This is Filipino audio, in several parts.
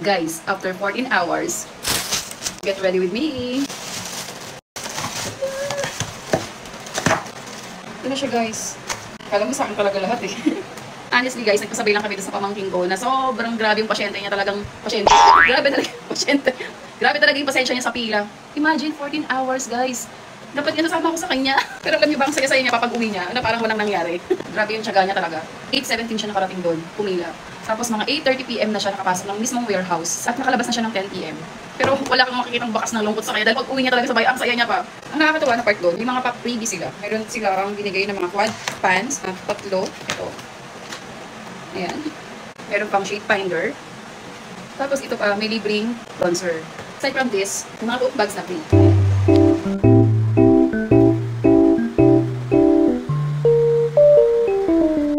Guys, after 14 hours, get ready with me. Ito na siya, guys. Kala mo sa akin talaga lahat eh. Honestly guys, nagpasabay lang kami sa pamangking ko na sobrang grabe yung pasyente niya, talagang pasyente. Grabe talaga yung pasyente. Grabe talaga yung pasensya niya sa pila. Imagine 14 hours guys. Dapat nga nasama ko sa kanya. Pero alam niyo ba ang saya-saya niya papag uwi niya na parang walang nangyari. Grabe yung tiyaga niya talaga. 8:17 siya nakarating doon, pumila. Tapos mga 8:30 PM na siya nakapasok ng mismong warehouse at nakalabas na siya ng 10 PM. Pero wala kang makikitang bakas ng lungkot sa kanya dahil pag uwi niya talaga sabay, ang saya niya pa. Ang nakakatawa na part doon, yung mga freebie sila. Meron sila ang binigay ng mga quad pants, tatlo. Ito. Ayan. Meron pang shade finder. Tapos ito pa, may libreng bronzer. Aside from this, yung mga tote bags na free.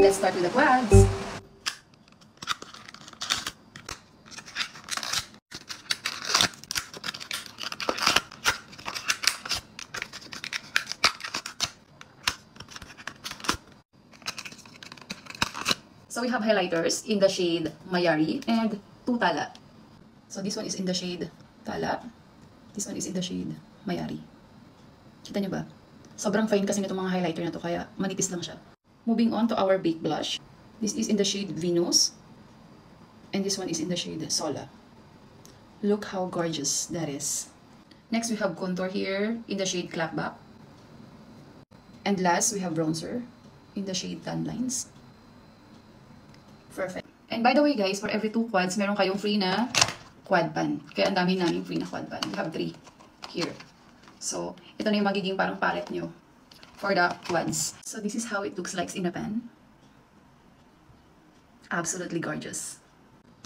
Let's start with the quads. So we have highlighters in the shade Mayari and 2 Tala. So this one is in the shade Tala. This one is in the shade Mayari. Kita nyo ba? Sobrang fine kasi nitong mga highlighter na to kaya manipis lang siya. Moving on to our baked blush. This is in the shade Venus. And this one is in the shade Sola. Look how gorgeous that is. Next we have contour here in the shade Clapback. And last we have bronzer in the shade Tan Lines. Perfect. And by the way guys, for every 2 quads, meron kayong free na quad pan. Kaya ang dami namin free na quad pan. We have 3 here. So, ito na yung magiging parang palette nyo for the quads. So, this is how it looks like in a pan. Absolutely gorgeous.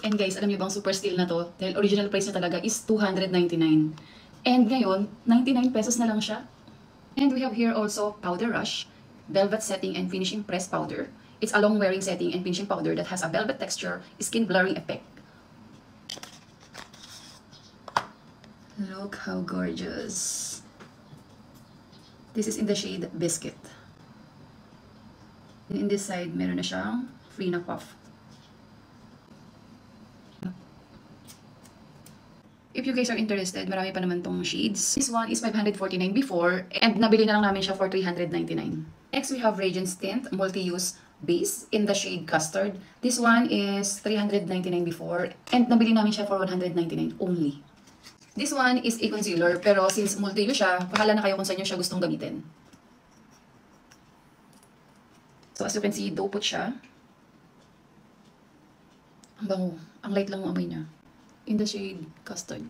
And guys, alam niyo bang super steal na to? Dahil original price na talaga is 299. And ngayon, 99 pesos na lang siya. And we have here also Powder Rush, Velvet Setting and Finishing Press Powder. It's a long wearing setting and finishing powder that has a velvet texture, skin blurring effect. Look how gorgeous. This is in the shade Biscuit. And in this side, meron na siyang free na puff. If you guys are interested, marami pa naman tong shades. This one is 549 before and nabili na lang namin siya for 399. Next, we have Radiance Tint Multi-Use Base in the shade Custard. This one is 399 before and nabili namin siya for 199 only. This one is a concealer pero since multi-use siya, bahala na kayo kung saan nyo siya gustong gamitin. So as you can see, doe put siya. Ang bango. Ang light lang ang amoy niya. In the shade Custard.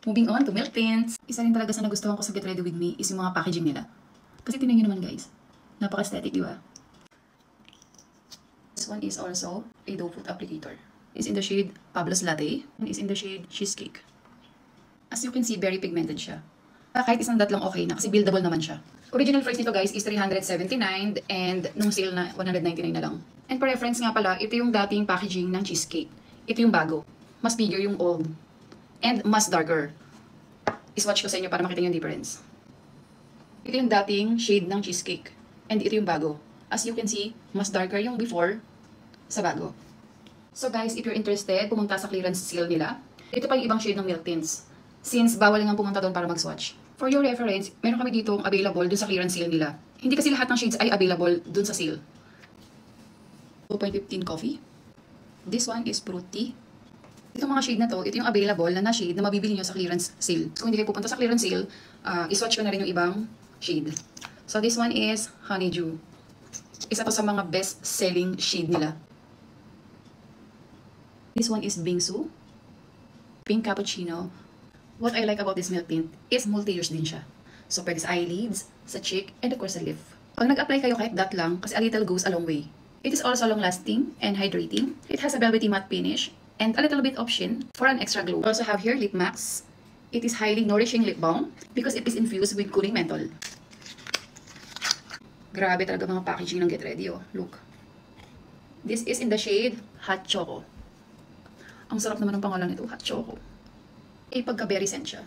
Moving on to Milk Tints. Isa rin talaga sa nagustuhan ko sa Get Ready With Me is yung mga packaging nila. Kasi tingnan nyo naman guys. Napaka-aesthetic, di ba? This one is also a doe foot applicator. It's in the shade Pablo's Latte and is in the shade Cheesecake. As you can see, very pigmented siya. Kahit isang dot lang okay na kasi buildable naman siya. Original price nito guys is 379 and nung sale na 199 na lang. And for reference nga pala, ito yung dating packaging ng Cheesecake. Ito yung bago. Mas bigger yung old. And mas darker. Iswatch ko sa inyo para makita yung difference. Ito yung dating shade ng Cheesecake. And ito yung bago. As you can see, mas darker yung before sa bago. So guys, if you're interested, pumunta sa clearance sale nila. Ito pa yung ibang shade ng Milk Tints. Since bawal nga pumunta doon para mag-swatch. For your reference, meron kami ditong available dun sa clearance sale nila. Hindi kasi lahat ng shades ay available dun sa sale. 2.15 coffee. This one is fruity. Itong mga shade na to, ito yung available na shade na mabibili nyo sa clearance sale. So, kung hindi kayo pupunta sa clearance sale, iswatch ko na rin yung ibang shade. So, this one is Honeydew. Isa to sa mga best-selling shade nila. This one is Bingsu. Pink Cappuccino. What I like about this milk tint is multi-use din siya. So, pwede sa eyelids, sa cheek, and of course sa lip. Pag nag-apply kayo kahit dot lang, kasi a little goes a long way. It is also long-lasting and hydrating. It has a velvety matte finish and a little bit of sheen for an extra glow. We also have here lip mask. It is highly nourishing lip balm because it is infused with cooling menthol. Grabe talaga mga packaging ng Get Ready, oh. Look. This is in the shade Hot Choco. Ang sarap naman ng pangalan nito, Hot Choco. Eh, pagka-berry scent siya.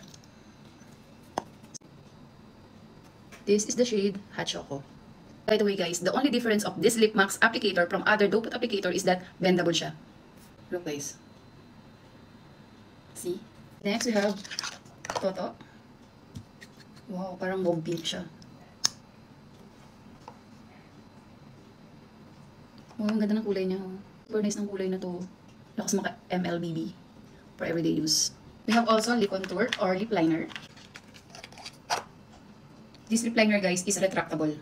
This is the shade Hot Choco. By the way guys, the only difference of this lip mask applicator from other doe foot applicator is that bendable siya. Look guys. See? Next, we have Toto. Wow, parang mauve pink siya. Wow, ang ganda ng kulay niya. Super nice ng kulay na to. Lakas maka MLBB for everyday use. We have also lip contour or lip liner. This lip liner, guys, is retractable.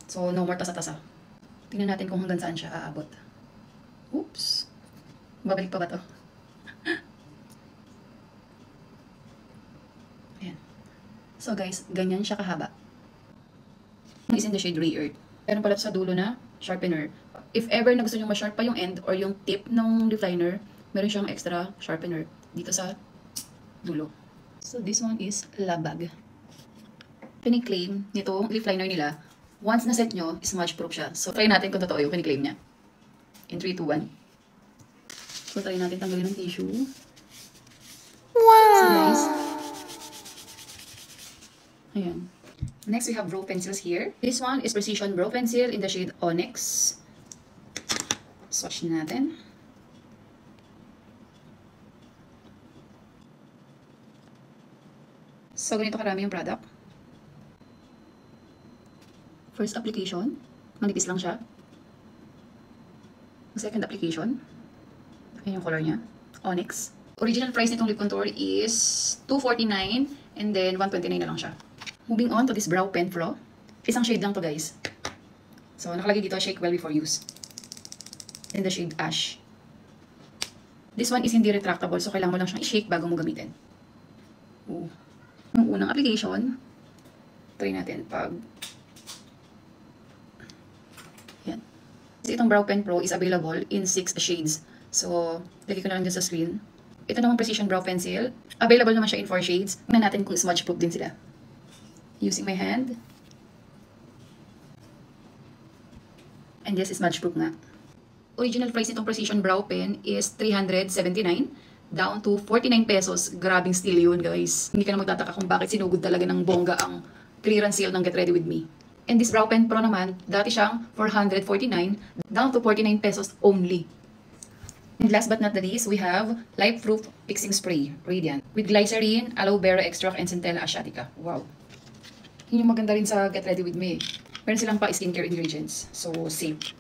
So, no more tasa-tasa. Tingnan natin kung hanggang saan siya aabot. Oops. Babalik pa ba to? Ayan. So guys, ganyan siya kahaba. Is in the shade Ray Earth. Meron pala sa dulo na sharpener. If ever na gusto nyo ma-sharp pa yung end or yung tip ng lip liner, meron siyang extra sharpener dito sa dulo. So this one is Labag. Kini-claim nito lip liner nila, once na set nyo, smudge proof siya. So try natin kung totoo yung kini-claim niya. In 3, 2, 1. So, try natin tanggalin ng tissue. Wow! So, guys. Ayan. Next, we have brow pencils here. This one is Precision Brow Pencil in the shade Onyx. Swatch natin. So, ganito karami yung product. First application. Manipis lang siya. Second application. Ayan yung color niya. Onyx. Original price nitong lip contour is $249 and then $129 na lang siya. Moving on to this Brow Pen Pro. Isang shade lang to, guys. So, nakalagay dito, shake well before use. In the shade Ash. This one is hindi retractable, so kailangan mo lang siyang i-shake bago mo gamitin. Ooh. Yung unang application, try natin pag... Yan. Itong Brow Pen Pro is available in 6 shades. So, lagay ko na lang dyan sa screen. Ito naman Precision Brow Pencil. Available naman siya in 4 shades. Tingnan natin kung smudge proof din sila. Using my hand. And yes, smudge proof nga. Original price nitong Precision Brow Pen is $379 down to 49 pesos. Grabing steal yun, guys. Hindi ka na magtataka kung bakit sinugod talaga ng bongga ang clearance sale ng Get Ready With Me. And this Brow Pen Pro naman, dati siyang $449 down to 49 pesos only. And last but not the least, we have Life Proof Fixing Spray, Radiant, with glycerin, aloe vera extract, and centella asiatica. Wow. Yun yung maganda rin sa Get Ready With Me. Meron silang pa skincare ingredients. So, safe.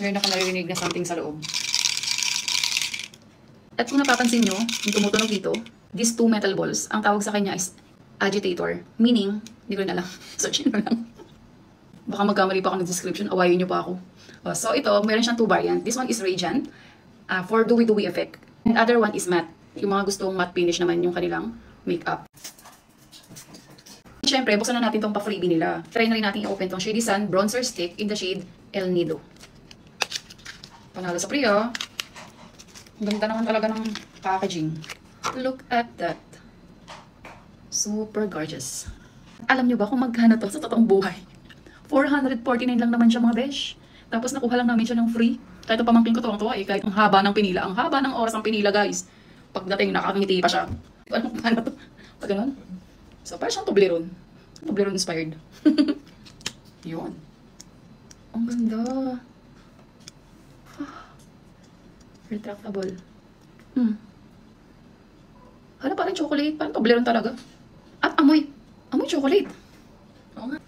Meron ako naririnig na something sa loob. At kung napapansin nyo, yung tumutunog dito, these 2 metal balls, ang tawag sa kanya is agitator. Meaning, hindi ko na alam. Search nyo lang. Baka magkamali pa ako ng description, awayin nyo pa ako. So, ito, meron siyang 2 variant. This one is Radiant. For dewy-dewy effect. And other one is matte. Yung mga gustong matte finish naman yung kanilang makeup. Siyempre, buksan na natin tong pa-freebie nila. Try na rin natin i-open tong Shady Sun Bronzer Stick in the shade El Nido. Panalo sa Priya. Ang ganda naman talaga ng packaging. Look at that. Super gorgeous. Alam nyo ba kung magkano to sa totoong buhay? $449 lang naman siya, mga besh. Tapos nakuha lang namin siya ng free. Kahit pamangkin ko tuwang-tuwa eh, kahit ang haba ng pinila. Ang haba ng oras ang pinila, guys. Pagdating, nakakangiti pa siya. Ano paano to? Pag ganun. So, parang siyang Toblerone. Toblerone inspired. Yun. Ang ganda. Retractable. Hala, parang chocolate. Parang Toblerone talaga. At amoy. Amoy chocolate. Oo nga.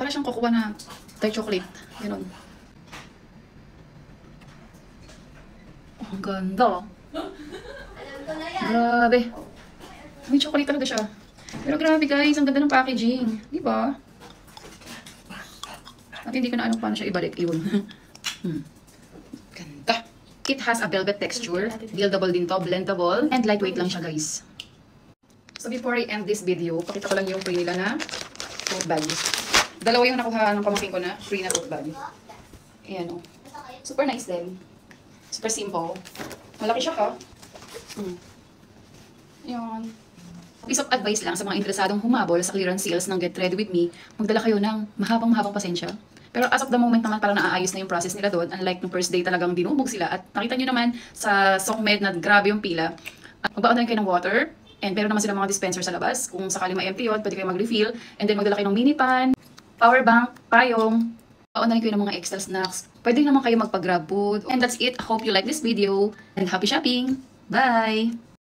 Parang siyang kukuha na dark chocolate. Ganun. Ang ganda. Grabe. May chocolate talaga siya. Pero grabe, guys, ang ganda ng packaging. Di ba? At hindi ko na alam paano siya ibalik. Iyon. Ganda. It has a velvet texture. Buildable din to. Blendable. And lightweight lang siya, guys. So before I end this video, pakita ko lang yung free nila na tote bag. Dalawa yung nakuha ng pamangkin ko na free na tote bag. Ayan o. Super nice din. Super simple. Malaki siya, ha? Ayan. Piece of advice lang sa mga interesadong humabol sa clearance sales ng Get Ready With Me, magdala kayo ng mahabang pasensya. Pero as of the moment naman, parang naaayos na yung process nila doon. Unlike nung first day talagang dinumog sila. At nakita nyo naman sa SOCMED na grabe yung pila. Magbaon na kayo ng water. And meron naman sila mga dispenser sa labas. Kung sakali ma-empty yun, pwede kayo mag-refill. And then magdala kayo ng mini pan, power bank, payong. Baon na rin kayo ng mga extra snacks. Pwede naman kayo magpag-grab food. And that's it. I hope you like this video. And happy shopping! Bye!